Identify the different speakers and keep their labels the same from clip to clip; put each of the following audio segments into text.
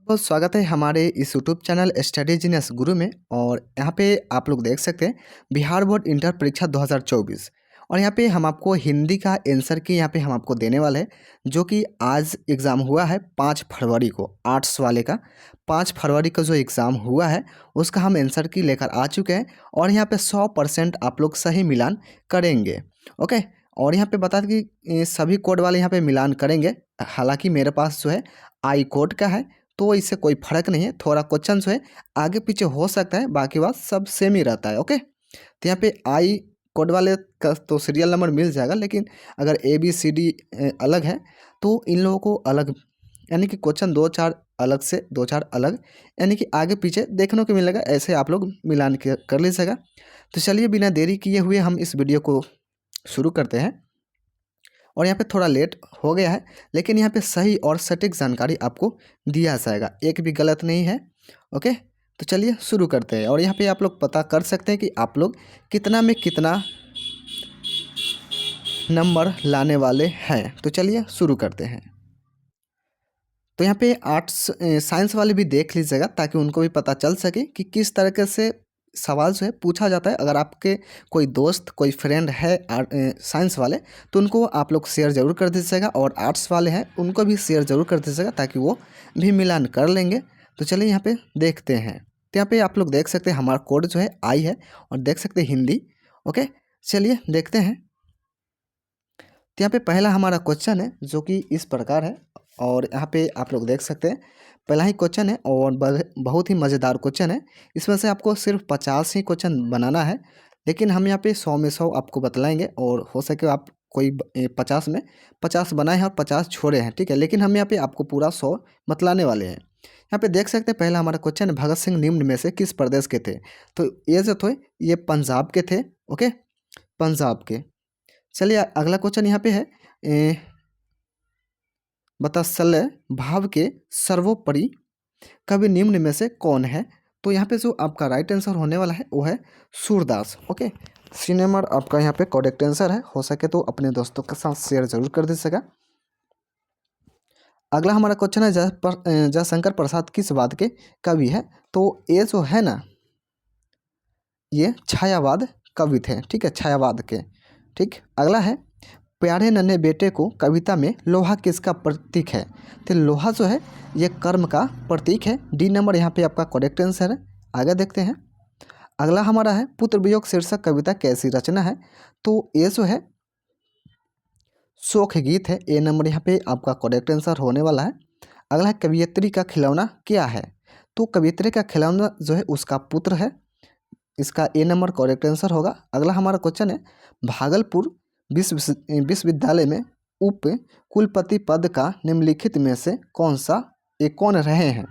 Speaker 1: तो स्वागत है हमारे इस यूट्यूब चैनल स्टडी जीनियस गुरु में। और यहाँ पे आप लोग देख सकते हैं बिहार बोर्ड इंटर परीक्षा 2024। और यहाँ पे हम आपको हिंदी का आंसर की यहाँ पे हम आपको देने वाले हैं, जो कि आज एग्ज़ाम हुआ है 5 फरवरी को, आर्ट्स वाले का 5 फरवरी का जो एग्ज़ाम हुआ है उसका हम आंसर की लेकर आ चुके हैं। और यहाँ पे 100% आप लोग सही मिलान करेंगे। ओके, और यहाँ पे बता दें कि सभी कोड वाले यहाँ पे मिलान करेंगे। हालांकि मेरे पास जो है आई कोड का है, तो इससे कोई फर्क नहीं है, थोड़ा क्वेश्चन जो है आगे पीछे हो सकता है, बाकी बात सब सेम ही रहता है। ओके, तो यहाँ पे आई कोड वाले का तो सीरियल नंबर मिल जाएगा, लेकिन अगर ए बी सी डी अलग है तो इन लोगों को अलग, यानी कि क्वेश्चन 2-4 अलग से 2-4 अलग, यानी कि आगे पीछे देखने को मिलेगा। ऐसे आप लोग मिलान कर लीजिएगा। तो चलिए बिना देरी किए हुए हम इस वीडियो को शुरू करते हैं। और यहाँ पे थोड़ा लेट हो गया है, लेकिन यहाँ पे सही और सटीक जानकारी आपको दिया जाएगा, एक भी गलत नहीं है। ओके, तो चलिए शुरू करते हैं। और यहाँ पे आप लोग पता कर सकते हैं कि आप लोग कितना में कितना नंबर लाने वाले हैं। तो चलिए शुरू करते हैं। तो यहाँ पे आर्ट्स साइंस वाले भी देख लीजिएगा, ताकि उनको भी पता चल सके कि किस तरीके से सवाल जो है पूछा जाता है। अगर आपके कोई दोस्त कोई फ्रेंड है साइंस वाले, तो उनको आप लोग शेयर ज़रूर कर दीजिएगा, और आर्ट्स वाले हैं उनको भी शेयर ज़रूर कर दीजिएगा, ताकि वो भी मिलान कर लेंगे। तो चलिए यहाँ पे देखते हैं। तो यहाँ पे आप लोग देख सकते हैं हमारा कोड जो है आई है, और देख सकते हैं हिंदी। ओके, चलिए देखते हैं। तो यहाँ पे पहला हमारा क्वेश्चन है, जो कि इस प्रकार है। और यहाँ पे आप लोग देख सकते हैं पहला ही क्वेश्चन है, और बहुत ही मज़ेदार क्वेश्चन है। इसमें से आपको सिर्फ 50 ही क्वेश्चन बनाना है, लेकिन हम यहाँ पे 100 में 100 आपको बतलाएंगे। और हो सके आप कोई 50 में 50 बनाए हैं और 50 छोड़े हैं, ठीक है, लेकिन हम यहाँ पे आपको पूरा 100 बतलाने वाले हैं। यहाँ पे देख सकते हैं पहला हमारा क्वेश्चन है, भगत सिंह निम्न में से किस प्रदेश के थे। तो ये जो थे ये पंजाब के थे। ओके, पंजाब के। चलिए अगला क्वेश्चन यहाँ पे है, वत्सल्य भाव के सर्वोपरि कवि निम्न में से कौन है। तो यहाँ पे जो आपका राइट आंसर होने वाला है वो है सूरदास। ओके, सी नंबर आपका यहाँ पे करेक्ट आंसर है। हो सके तो अपने दोस्तों के साथ शेयर जरूर कर दीजिएगा। अगला हमारा क्वेश्चन है, जयशंकर प्रसाद किस वाद के कवि है। तो ये जो है ना, ये छायावाद कवि थे, ठीक है, छायावाद के। ठीक, अगला है, प्यारे नन्हे बेटे को कविता में लोहा किसका प्रतीक है। तो लोहा जो है ये कर्म का प्रतीक है। डी नंबर यहाँ पे आपका करेक्ट आंसर है। आगे देखते हैं। अगला हमारा है, पुत्र वियोग शीर्षक कविता कैसी रचना है। तो ये जो है शोक गीत है। ए नंबर यहाँ पे आपका करेक्ट आंसर होने वाला है। अगला है, कवियत्री का खिलौना क्या है। तो कवियत्री का खिलौना जो है उसका पुत्र है। इसका ए नंबर करेक्ट आंसर होगा। अगला हमारा क्वेश्चन है, भागलपुर विश्वविद्यालय में उप कुलपति पद का निम्नलिखित में से कौन रहे हैं।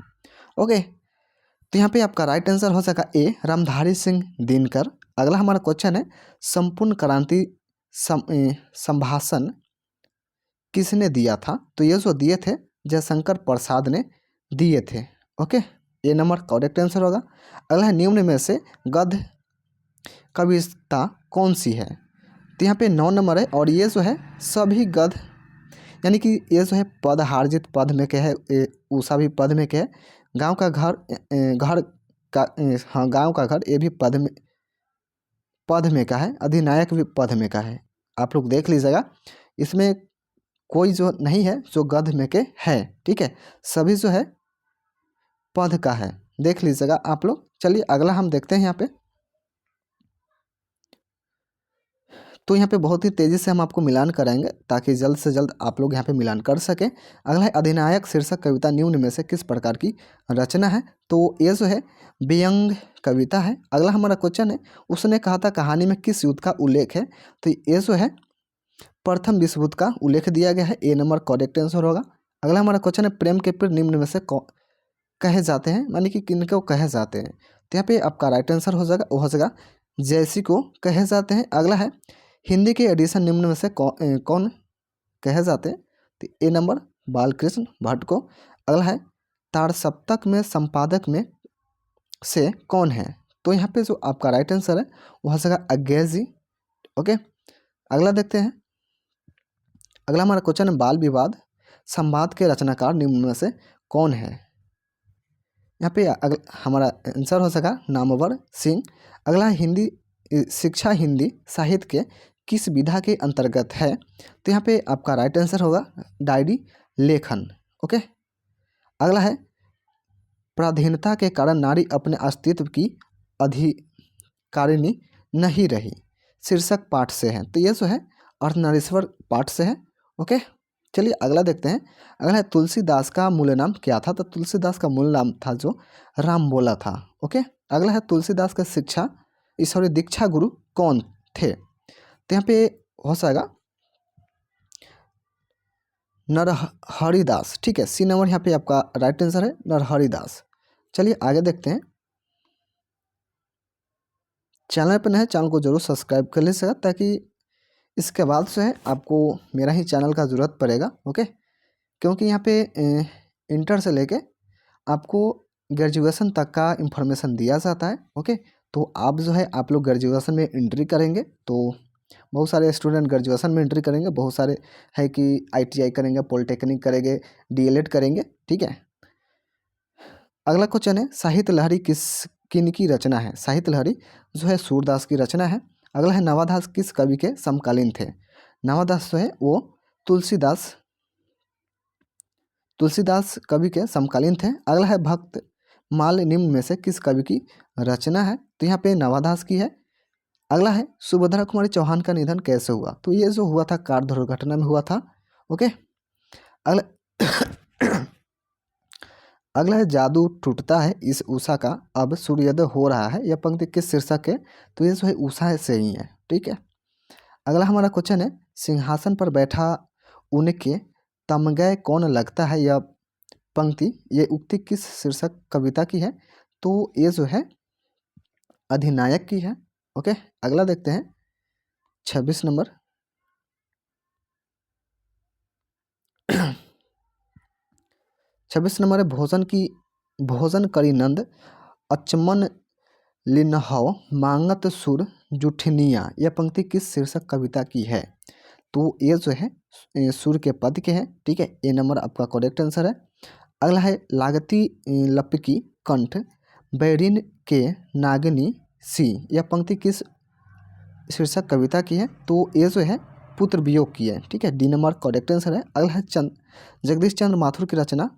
Speaker 1: ओके, तो यहाँ पे आपका राइट आंसर हो सका ए, रामधारी सिंह दिनकर। अगला हमारा क्वेश्चन है, संपूर्ण क्रांति संभाषण किसने दिया था। तो ये जो दिए थे जयशंकर प्रसाद ने दिए थे। ओके, ए नंबर करेक्ट आंसर होगा। अगला है, निम्न में से गद्य कविता कौन सी है। तो यहाँ पे 9 नंबर है। और ये जो है सभी गद्य, यानी कि ये जो है पद हार्जित पद में क्या है, उषा भी पद में क्या है, गांव का घर घर का हाँ गांव का घर ये भी पद में का है, अधिनायक भी पद में का है। आप लोग देख लीजिएगा, इसमें कोई जो नहीं है जो गद्य में के है, ठीक है, सभी जो है पद का है, देख लीजिएगा आप लोग। चलिए अगला हम देखते हैं यहाँ पे। तो यहाँ पे बहुत ही तेज़ी से हम आपको मिलान कराएंगे, ताकि जल्द से जल्द आप लोग यहाँ पे मिलान कर सकें। अगला है, अधिनायक शीर्षक कविता निम्न में से किस प्रकार की रचना है। तो ये जो है व्यंग्य कविता है। अगला हमारा क्वेश्चन है, उसने कहा था कहानी में किस युद्ध का उल्लेख है। तो ये जो है प्रथम विश्व युद्ध का उल्लेख दिया गया है। ए नंबर करेक्ट आंसर होगा। अगला हमारा क्वेश्चन है, प्रेम के पीर निम्न में से कहे जाते हैं, यानी कि किनको कहे जाते हैं। तो यहाँ पे आपका राइट आंसर हो जाएगा जैसी को कहे जाते हैं। अगला है, हिंदी के एडिशन निम्न में से कौन कहे जाते हैं। तो ए नंबर बालकृष्ण भट्ट को। अगला है, तार सप्तक में संपादक में से कौन है। तो यहाँ पे जो आपका राइट आंसर है वो हो जाएगा अज्ञेय जी। ओके, अगला देखते हैं। अगला हमारा क्वेश्चन है, बाल विवाद संवाद के रचनाकार निम्न में से कौन है। यहाँ पे हमारा आंसर हो सका नामवर सिंह। अगला हिंदी शिक्षा हिंदी साहित्य के किस विधा के अंतर्गत है? तो यहाँ पे आपका राइट आंसर होगा डायरी लेखन। ओके। अगला है पराधीनता के कारण नारी अपने अस्तित्व की अधिकारिणी नहीं रही, शीर्षक पाठ से है। तो ये जो है अर्धनारीश्वर पाठ से है। ओके। चलिए अगला देखते हैं। अगला है तुलसीदास का मूल नाम क्या था? तो तुलसीदास का मूल नाम था जो राम बोला था। ओके। अगला है तुलसीदास का दीक्षा गुरु कौन थे? तो यहाँ पे हो जाएगा नरहरिदास। ठीक है, सी नंबर यहाँ पे आपका राइट आंसर है नरहरिदास। चलिए आगे देखते हैं। चैनल पर नए चैनल को जरूर सब्सक्राइब कर लीजिएगा, ताकि इसके बाद जो है आपको मेरा ही चैनल का ज़रूरत पड़ेगा। ओके। क्योंकि यहाँ पे इंटर से लेके आपको ग्रेजुएशन तक का इंफॉर्मेशन दिया जाता है। ओके। तो आप जो है आप लोग ग्रेजुएशन में एंट्री करेंगे, तो बहुत सारे स्टूडेंट ग्रेजुएशन में एंट्री करेंगे, बहुत सारे है कि ITI करेंगे, पॉलिटेक्निक करेंगे, DLED करेंगे। ठीक है। अगला क्वेश्चन है साहित्य लहरी किनकी रचना है? साहित्य लहरी जो है सूरदास की रचना है। अगला है नवादास किस कवि के समकालीन थे? नवादास जो है वो तुलसीदास कवि के समकालीन थे। अगला है भक्त माल निम्न में से किस कवि की रचना है? तो यहाँ पे नवादास की है। अगला है सुभद्रा कुमारी चौहान का निधन कैसे हुआ? तो ये जो हुआ था कार दुर्घटना में हुआ था। ओके। अगला अगला है जादू टूटता है इस उषा का अब सूर्योदय हो रहा है, यह पंक्ति किस शीर्षक है? तो ये जो है उषा से ही है। ठीक है। अगला हमारा क्वेश्चन है सिंहासन पर बैठा उनके तमगय कौन लगता है, यह पंक्ति ये उक्ति किस शीर्षक कविता की है? तो ये जो है अधिनायक की है। ओके। अगला देखते हैं 26 नंबर। 26 नंबर है भोजन करी नंद अचमन लिन्हव मांगत सुर जुठनिया, यह पंक्ति किस शीर्षक कविता की है? तो ये जो है सुर के पद के हैं। ठीक है, ए नंबर आपका करेक्ट आंसर है। अगला है लागती लपकी कंठ बैरिन के नागनी सी, यह पंक्ति किस शीर्षक कविता की है? तो ये जो है पुत्र वियोग की है। ठीक है, डी नंबर करेक्ट आंसर है। अगला है जगदीश चंद्र माथुर की रचना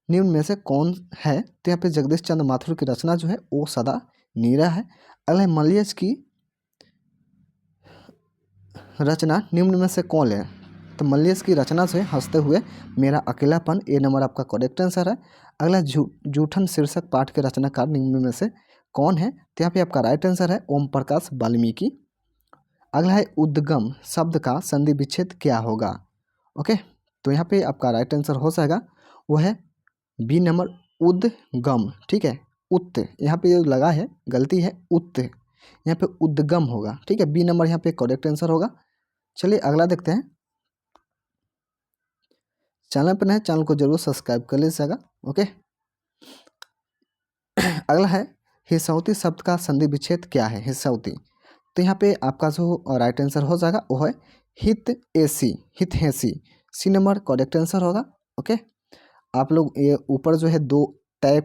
Speaker 1: निम्न में से कौन है? तो यहाँ पे जगदीश चंद्र माथुर की रचना जो है वो सदा नीरा है। अगला है मलयज की रचना निम्न में से कौन है? तो मलयज की रचना से हंसते हुए मेरा अकेलापन, ए नंबर आपका करेक्ट आंसर है। अगला जूठन शीर्षक पाठ के रचनाकार निम्न में से कौन है? तो यहाँ पे आपका राइट आंसर है ओम प्रकाश वाल्मीकि। अगला है उद्गम शब्द का संधि विच्छेद क्या होगा? ओके। तो यहाँ पे आपका राइट आंसर हो जाएगा वो है बी नंबर उद्गम। ठीक है, उत्त यहाँ पे लगा है गलती है, उत्त यहाँ पे उद्गम होगा। ठीक है, बी नंबर यहाँ पे करेक्ट आंसर होगा। चलिए अगला देखते हैं। चैनल पर नए चैनल को जरूर सब्सक्राइब कर लीजिएगा। ओके। अगला है हिसौती शब्द का संधि विच्छेद क्या है? हिसौती, तो यहाँ पे आपका जो राइट आंसर हो जाएगा वो है हितैषी, सी नंबर करेक्ट आंसर होगा। ओके। आप लोग ये ऊपर जो है दो तय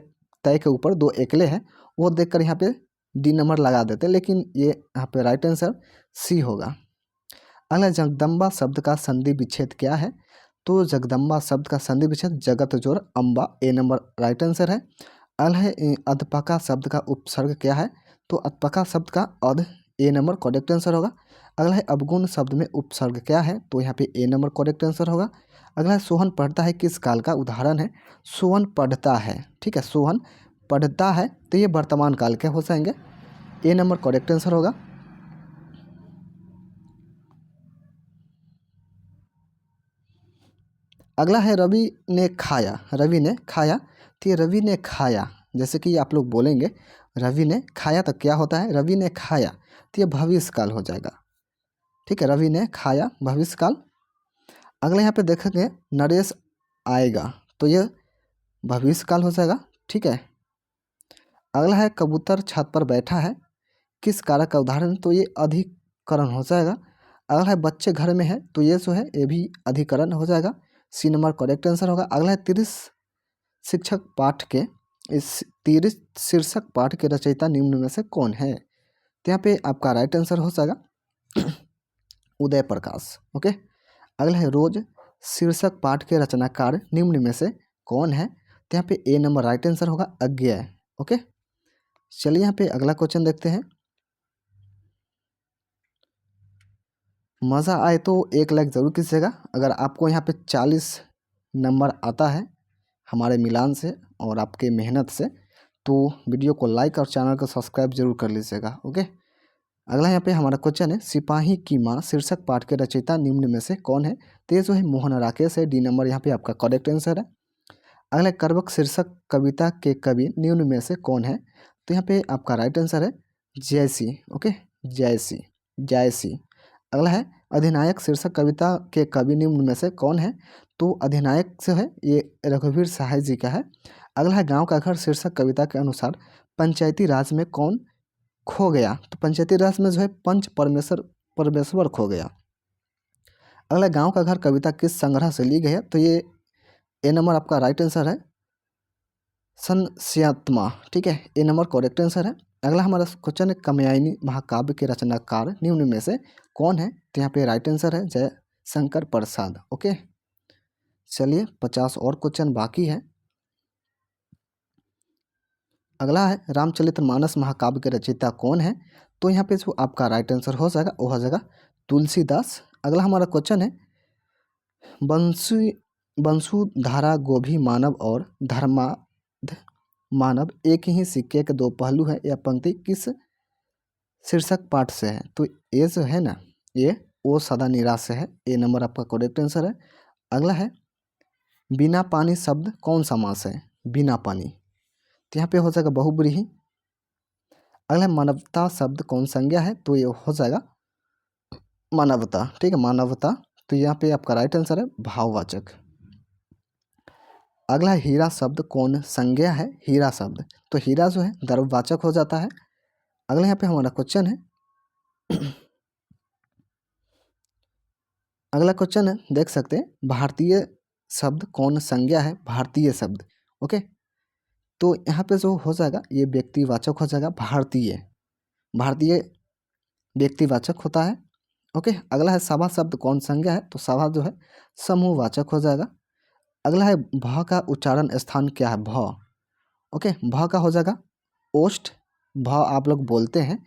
Speaker 1: के ऊपर दो एकले हैं, वो देखकर यहाँ पे डी नंबर लगा देते हैं, लेकिन ये यहाँ पे राइट आंसर सी होगा। अगला जगदम्बा शब्द का संधि विच्छेद क्या है? तो जगदम्बा शब्द का संधि विच्छेद जगत जोर अम्बा, ए नंबर राइट आंसर है। अगला है अधपका शब्द का उपसर्ग क्या है? तो अधपका शब्द का अध, ए नंबर करेक्ट आंसर होगा। अगला है अवगुण शब्द में उपसर्ग क्या है? तो यहाँ पे ए नंबर करेक्ट आंसर होगा। अगला है सोहन पढ़ता है किस काल का उदाहरण है? सोहन पढ़ता है। ठीक है, सोहन पढ़ता है, तो ये वर्तमान काल के हो जाएंगे, ए नंबर करेक्ट आंसर होगा। अगला है रवि ने खाया। तो ये रवि ने खाया, जैसे कि आप लोग बोलेंगे रवि ने खाया तो क्या होता है? रवि ने खाया, तो ये भविष्य काल हो जाएगा। ठीक है, रवि ने खाया भविष्य काल। अगला यहाँ पे देखेंगे नरेश आएगा, तो ये भविष्य काल हो जाएगा। ठीक है। अगला है कबूतर छत पर बैठा है, किस कारक का उदाहरण? तो ये अधिकरण हो जाएगा। अगला है बच्चे घर में है, तो ये जो है ये भी अधिकरण हो जाएगा, सी नंबर करेक्ट आंसर होगा। अगला है शिक्षक पाठ के इस तीर शीर्षक पाठ के रचयिता निम्न में से कौन है? तो यहाँ पे आपका राइट आंसर हो जाएगा उदय प्रकाश। ओके, अगला है रोज शीर्षक पाठ के रचनाकार निम्न में से कौन है? तो यहाँ पे ए नंबर राइट आंसर होगा अज्ञेय। ओके, चलिए यहाँ पे अगला क्वेश्चन देखते हैं। मज़ा आए तो एक लाइक ज़रूर कीजिएगा। अगर आपको यहाँ पे 40 नंबर आता है हमारे मिलान से और आपके मेहनत से, तो वीडियो को लाइक और चैनल को सब्सक्राइब जरूर कर लीजिएगा। ओके, अगला यहाँ पे हमारा क्वेश्चन है सिपाही की माँ शीर्षक पाठ के रचयिता निम्न में से कौन है? तो ये जो है मोहन राकेश है, डी नंबर यहाँ पे आपका करेक्ट आंसर है। अगला करवक शीर्षक कविता के कवि निम्न में से कौन है? तो यहाँ पे आपका राइट आंसर है जयसी। Okay, JC, JC. अगला है अधिनायक शीर्षक कविता के कवि निम्न में से कौन है? तो अधिनायक जो है ये रघुवीर सहाय जी का है। अगला है गांव का घर शीर्षक कविता के अनुसार पंचायती राज में कौन खो गया? तो पंचायती राज में जो है पंच परमेश्वर खो गया। अगला गांव का घर कविता किस संग्रह से ली गई है? तो ये ए नंबर आपका राइट आंसर है संस्यात्मा। ठीक है, ए नंबर करेक्ट आंसर है। अगला हमारा क्वेश्चन है कात्यायनी महाकाव्य के रचनाकार निम्न में से कौन है? तो यहाँ पे राइट आंसर है जय शंकर प्रसाद। ओके, चलिए 50 और क्वेश्चन बाकी है। अगला है रामचरितमानस महाकाव्य के रचयिता कौन है? तो यहाँ पे जो आपका राइट आंसर हो जाएगा वो हो जाएगा तुलसीदास। अगला हमारा क्वेश्चन है बंसुधारा गोभी मानव और धर्माध मानव एक ही सिक्के के दो पहलू है, यह पंक्ति किस शीर्षक पाठ से है? तो ये जो है ना, ये ओ सदा निराश से है। ए नंबर आपका करेक्ट आंसर है। अगला है बिना पानी शब्द कौन सा मास है? बिना पानी, तो यहाँ पे हो जाएगा बहुब्रीहि। अगला है मानवता शब्द कौन संज्ञा है? तो ये हो जाएगा मानवता। ठीक है, मानवता। तो यहाँ पे आपका राइट आंसर है भाववाचक। अगला हीरा शब्द कौन संज्ञा है? हीरा शब्द, तो हीरा जो है द्रव्यवाचक हो जाता है। अगला यहाँ पे हमारा क्वेश्चन है अगला क्वेश्चन है देख सकते हैं भारतीय शब्द कौन संज्ञा है? भारतीय शब्द। ओके, तो यहाँ पे जो हो जाएगा ये व्यक्तिवाचक हो जाएगा। भारतीय, भारतीय व्यक्तिवाचक होता है। ओके, अगला है सभा शब्द कौन संज्ञा है? तो सभा जो है समूहवाचक हो जाएगा। अगला है भ का उच्चारण स्थान क्या है? भ। ओके, भ का हो जाएगा ओष्ठ। भ आप लोग बोलते हैं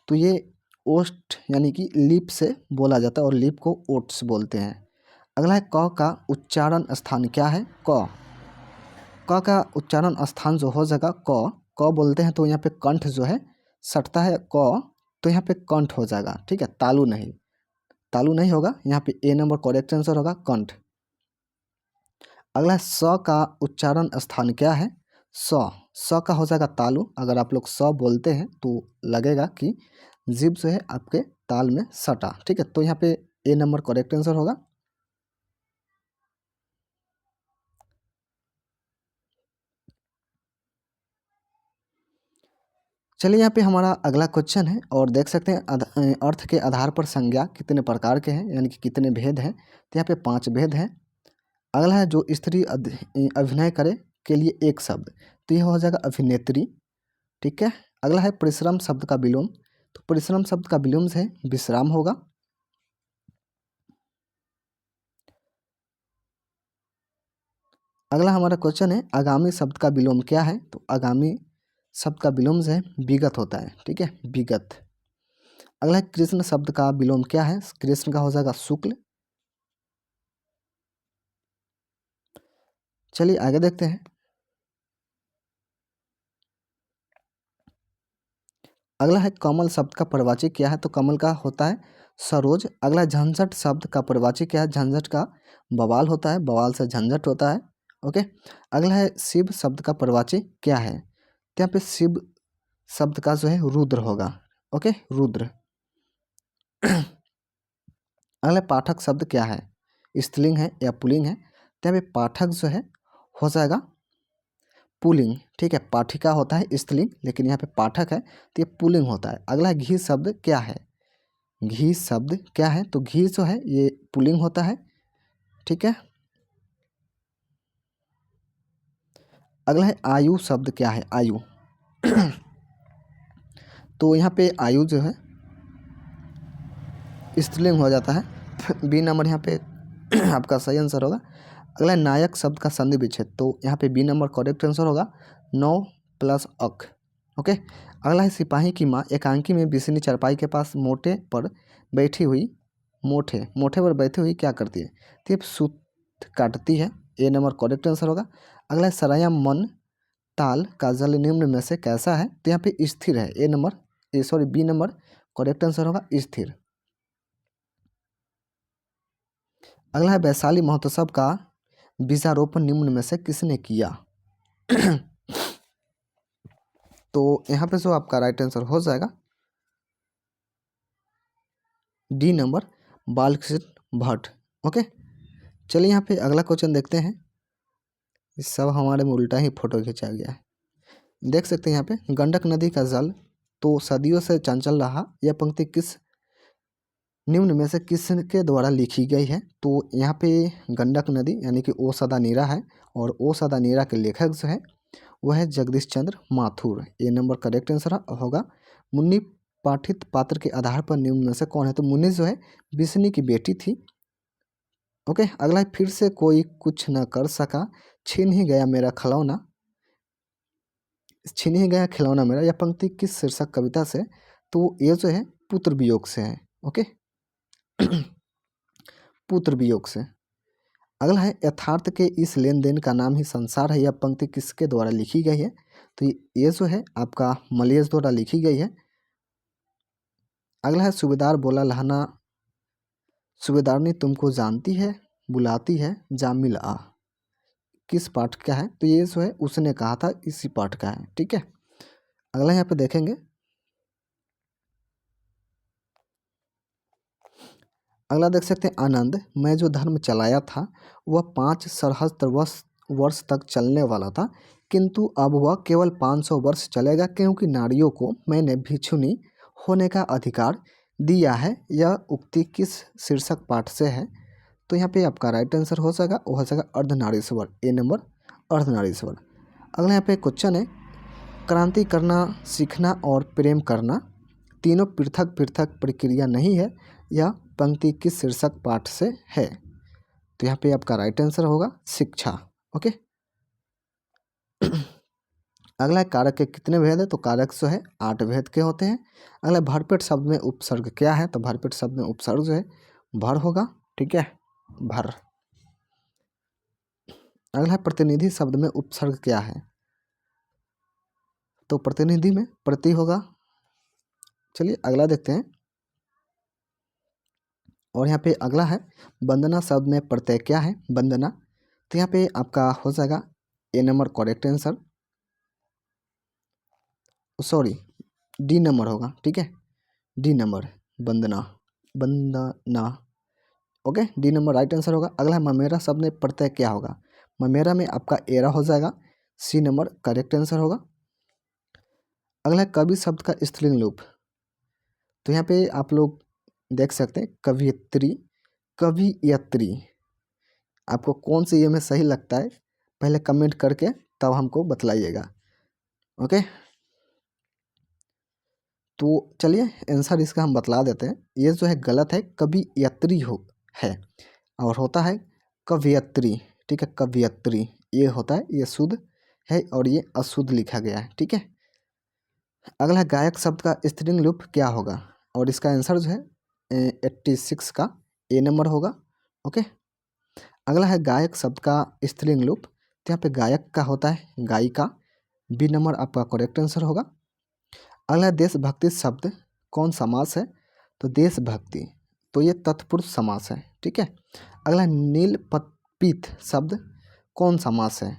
Speaker 1: तो ये ओष्ठ यानी कि लिप से बोला जाता है और लिप को ओट्स बोलते हैं। अगला है क का उच्चारण स्थान क्या है? क। क का उच्चारण स्थान जो हो जाएगा क बोलते हैं तो यहाँ पे कंठ जो है सटता है क, तो यहाँ पे कंठ हो जाएगा। ठीक है, तालु नहीं, तालु नहीं होगा। यहाँ पे ए नंबर करेक्ट आंसर होगा कंठ। अगला है स का उच्चारण स्थान क्या है? स का हो जाएगा तालु। अगर आप लोग स बोलते हैं तो लगेगा कि जीभ जो है आपके ताल में सटा। ठीक है, तो यहाँ पे ए नंबर करेक्ट आंसर होगा। चलिए यहाँ पे हमारा अगला क्वेश्चन है और देख सकते हैं अर्थ के आधार पर संज्ञा कितने प्रकार के हैं, यानी कि कितने भेद हैं? तो यहाँ पे 5 भेद हैं। अगला है जो स्त्री अभिनय करे के लिए एक शब्द, तो यह हो जाएगा अभिनेत्री। ठीक है, अगला है परिश्रम शब्द का विलोम, तो परिश्रम शब्द का विलोम है विश्राम होगा। अगला हमारा क्वेश्चन है आगामी शब्द का विलोम क्या है? तो आगामी शब्द का विलोम है विगत होता है। ठीक है, विगत। अगला है कृष्ण शब्द का विलोम क्या है? कृष्ण का हो जाएगा शुक्ल। चलिए आगे देखते हैं। अगला है कमल शब्द का प्रवाची क्या है? तो कमल का होता है सरोज। अगला झंझट शब्द का प्रवाची क्या है? झंझट का बवाल होता है, बवाल से झंझट होता है। ओके, अगला है शिव शब्द का प्रवाची क्या है? तो यहाँ पे शिव शब्द का जो है रुद्र होगा। ओके, रुद्र। अगला पाठक शब्द क्या है? स्त्रीलिंग है या पुल्लिंग है? तो यहाँ पे पाठक जो है हो जाएगा पुल्लिंग। ठीक है, पाठिका होता है स्त्रीलिंग, लेकिन यहाँ पे पाठक है तो ये पुल्लिंग होता है। अगला है घी शब्द क्या है? घी शब्द क्या है? तो घी जो है ये पुल्लिंग होता है। ठीक है, अगला है आयु शब्द क्या है, आयु। तो यहाँ पे आयु जो है स्त्रीलिंग हो जाता है। बी नंबर यहाँ पे आपका सही आंसर होगा। अगला है नायक शब्द का संधि विच्छेद, तो यहाँ पे बी नंबर करेक्ट आंसर होगा, 9 प्लस अक। ओके। अगला है सिपाही की माँ एकांकी में बिस्नी चारपाई के पास मोटे पर बैठी हुई, मोटे मोटे पर बैठी हुई क्या करती है, तो ये सूत काटती है। ए नंबर करेक्ट आंसर होगा। अगला है सराया मन ताल का जल निम्न में से कैसा है, तो यहाँ पे स्थिर है। A number sorry B number correct answer होगा, स्थिर। अगला है वैशाली महोत्सव का बीजारोपण निम्न में से किसने किया। तो यहाँ पे जो आपका राइट आंसर हो जाएगा D number Balkrishna Bhatt. Okay. चलिए यहाँ पे अगला क्वेश्चन देखते हैं। इस सब हमारे में उल्टा ही फोटो खींचा गया है, देख सकते हैं यहाँ पे गंडक नदी का जल तो सदियों से चंचल रहा, यह पंक्ति किस निम्न में से किसके द्वारा लिखी गई है। तो यहाँ पे गंडक नदी यानी कि ओ सदा नीरा है, और ओ सदा नीरा के लेखक जो है वह है जगदीश चंद्र माथुर। ये नंबर करेक्ट आंसर होगा। मुन्नी पाठित पात्र के आधार पर निम्न में से कौन है, तो मुन्नी जो है बिस्नी की बेटी थी। ओके। अगला है फिर से कोई कुछ न कर सका, छीन ही गया मेरा खिलौना, छीन ही गया खिलौना मेरा, यह पंक्ति किस शीर्षक कविता से, तो ये जो है पुत्र वियोग से है। ओके। पुत्र वियोग से। अगला है यथार्थ के इस लेन देन का नाम ही संसार है, यह पंक्ति किसके द्वारा लिखी गई है, तो ये जो है आपका मलयेश द्वारा लिखी गई है। अगला है सूबेदार बोला लहना सूबेदारनी तुमको जानती है बुलाती है जामिल आ, किस पाठ का है, तो ये जो है उसने कहा था, इसी पाठ का है। ठीक है। अगला यहाँ पे देखेंगे, अगला देख सकते हैं आनंद, मैं जो धर्म चलाया था वह 5 सहस्त्र वर्ष तक चलने वाला था, किंतु अब वह केवल 500 वर्ष चलेगा, क्योंकि नारियों को मैंने भिक्षुनी होने का अधिकार दिया है। यह उक्ति किस शीर्षक पाठ से है, तो यहाँ पे आपका राइट आंसर हो जाएगा, वो हो जाएगा अर्धनारीश्वर। ए नंबर अर्धनारीश्वर। अगला यहाँ पे क्वेश्चन है, क्रांति करना, सीखना और प्रेम करना तीनों पृथक पृथक प्रक्रिया नहीं है, यह पंक्ति किस शीर्षक पाठ से है, तो यहाँ पे आपका राइट आंसर होगा शिक्षा। ओके। अगला है कारक के कितने भेद है, तो कारक जो है 8 भेद के होते हैं। अगला भरपेट शब्द में उपसर्ग क्या है, तो भरपेट शब्द में उपसर्ग जो है भर होगा। ठीक है, भर। अगला है प्रतिनिधि शब्द में उपसर्ग क्या है, तो प्रतिनिधि में प्रति होगा। चलिए अगला देखते हैं। और यहाँ पे अगला है वंदना शब्द में प्रत्यय क्या है, वंदना, तो यहाँ पे आपका हो जाएगा A number correct answer, sorry D number होगा। ठीक है, D number Vandana, Vandana. Okay, D number right answer होगा। अगला है ममेरा शब्द में प्रत्यय क्या होगा, ममेरा में आपका एरा हो जाएगा, सी नंबर करेक्ट आंसर होगा। अगला है कवि शब्द का स्त्रीलिंग रूप, तो यहाँ पे आप लोग देख सकते हैं कवियत्री, कवियत्री, आपको कौन से ये में सही लगता है पहले कमेंट करके तब हमको बतलाइएगा। ओके, तो चलिए आंसर इसका हम बतला देते हैं। ये जो है गलत है, कवियत्री हो है, और होता है कवियत्री। ठीक है, कवियत्री ये होता है, ये शुद्ध है और ये अशुद्ध लिखा गया है। ठीक है। अगला है गायक शब्द का स्त्रीलिंग रूप क्या होगा, और इसका आंसर जो है 86 का ए नंबर होगा। ओके। अगला है गायक शब्द का स्त्रीलिंग रूप, तो यहाँ पे गायक का होता है गायिका, बी नंबर आपका करेक्ट आंसर होगा। अगला है देशभक्ति शब्द कौन समास है, तो देशभक्ति, तो ये तत्पुरुष समास है। ठीक है। अगला है नील पीत शब्द कौन समास है,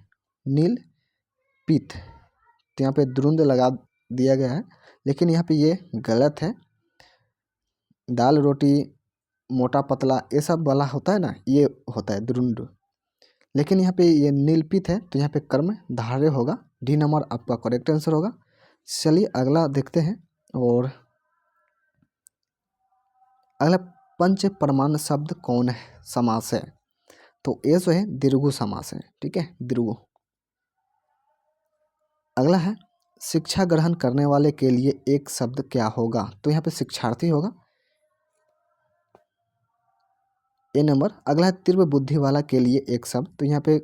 Speaker 1: नील पीत, तो यहाँ पे द्वंद लगा दिया गया है, लेकिन यहाँ पे ये गलत है। दाल रोटी मोटा पतला ये सब वाला होता है ना, ये होता है द्वंद, लेकिन यहाँ पे ये नीलपित है, तो यहाँ पे कर्म धार्य होगा, डी नंबर आपका करेक्ट आंसर होगा। चलिए अगला देखते हैं। और अगला पंच प्रमाण शब्द कौन है समास है, तो ये जो है दीर्घु समास है। ठीक है, दीर्घु। अगला है शिक्षा ग्रहण करने वाले के लिए एक शब्द क्या होगा, तो यहाँ पे शिक्षार्थी होगा। ए नंबर। अगला है तीव्र बुद्धि वाला के लिए एक शब्द, तो यहाँ पे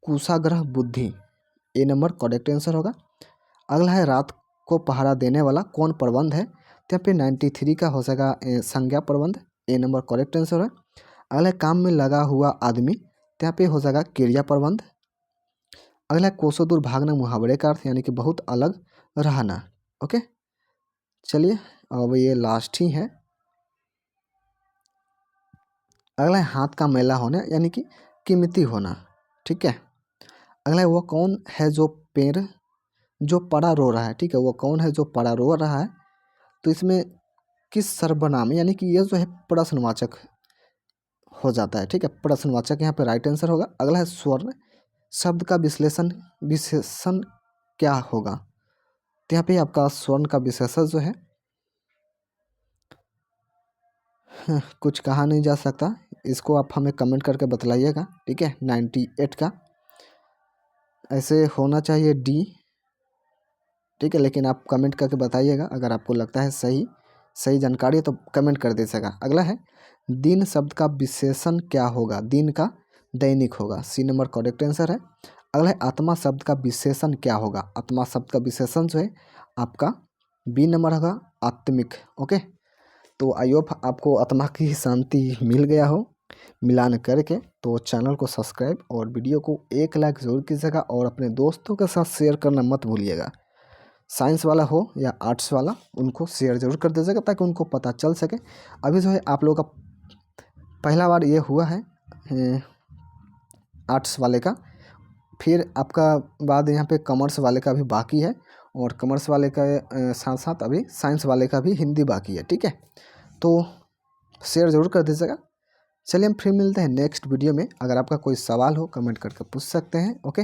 Speaker 1: कुशाग्र बुद्धि, ए नंबर करेक्ट आंसर होगा। अगला है रात को पहरा देने वाला कौन प्रबंध है, तो यहाँ पे 93 का हो जाएगा संज्ञा प्रबंध, ए नंबर करेक्ट आंसर है। अगला है काम में लगा हुआ आदमी, तो यहाँ पे हो जाएगा क्रिया प्रबंध। अगला है कोसों दूर भागना मुहावरे का अर्थ, यानी कि बहुत अलग रहना। ओके, चलिए अब ये लास्ट ही है। अगला है हाथ का मैला होना, यानी कि कीमती होना। ठीक है। अगला है वो कौन है जो पड़ा रो रहा है। ठीक है, वो कौन है जो पड़ा रो रहा है, तो इसमें किस सर्वनाम, यानी कि ये जो है प्रश्नवाचक हो जाता है। ठीक है, प्रश्नवाचक यहाँ पे राइट आंसर होगा। अगला है स्वर्ण शब्द का विशेषण क्या होगा, तो यहाँ पे आपका स्वर्ण का विशेषण जो है कुछ कहा नहीं जा सकता, इसको आप हमें कमेंट करके बतलाइएगा। ठीक है, 98 का ऐसे होना चाहिए डी। ठीक है, लेकिन आप कमेंट करके बताइएगा अगर आपको लगता है सही जानकारी है तो कमेंट कर दीजिएगा। अगला है दिन शब्द का विशेषण क्या होगा, दिन का दैनिक होगा, सी नंबर करेक्ट आंसर है। अगला है आत्मा शब्द का विशेषण क्या होगा, आत्मा शब्द का विशेषण जो है आपका बी नंबर होगा, आत्मिक। ओके, तो आई होप आपको आत्मा की शांति मिल गया हो मिलान करके। तो चैनल को सब्सक्राइब और वीडियो को एक लाइक ज़रूर कीजिएगा और अपने दोस्तों के साथ शेयर करना मत भूलिएगा। साइंस वाला हो या आर्ट्स वाला, उनको शेयर जरूर कर दीजिएगा ताकि उनको पता चल सके। अभी जो है आप लोगों का पहला बार ये हुआ है आर्ट्स वाले का, फिर आपका बाद यहाँ पे कॉमर्स वाले का भी बाकी है, और कॉमर्स वाले का साथ साथ अभी साइंस वाले का भी हिंदी बाकी है। ठीक है, तो शेयर ज़रूर कर दीजिएगा। चलिए हम फिर मिलते हैं नेक्स्ट वीडियो में। अगर आपका कोई सवाल हो कमेंट करके पूछ सकते हैं। ओके।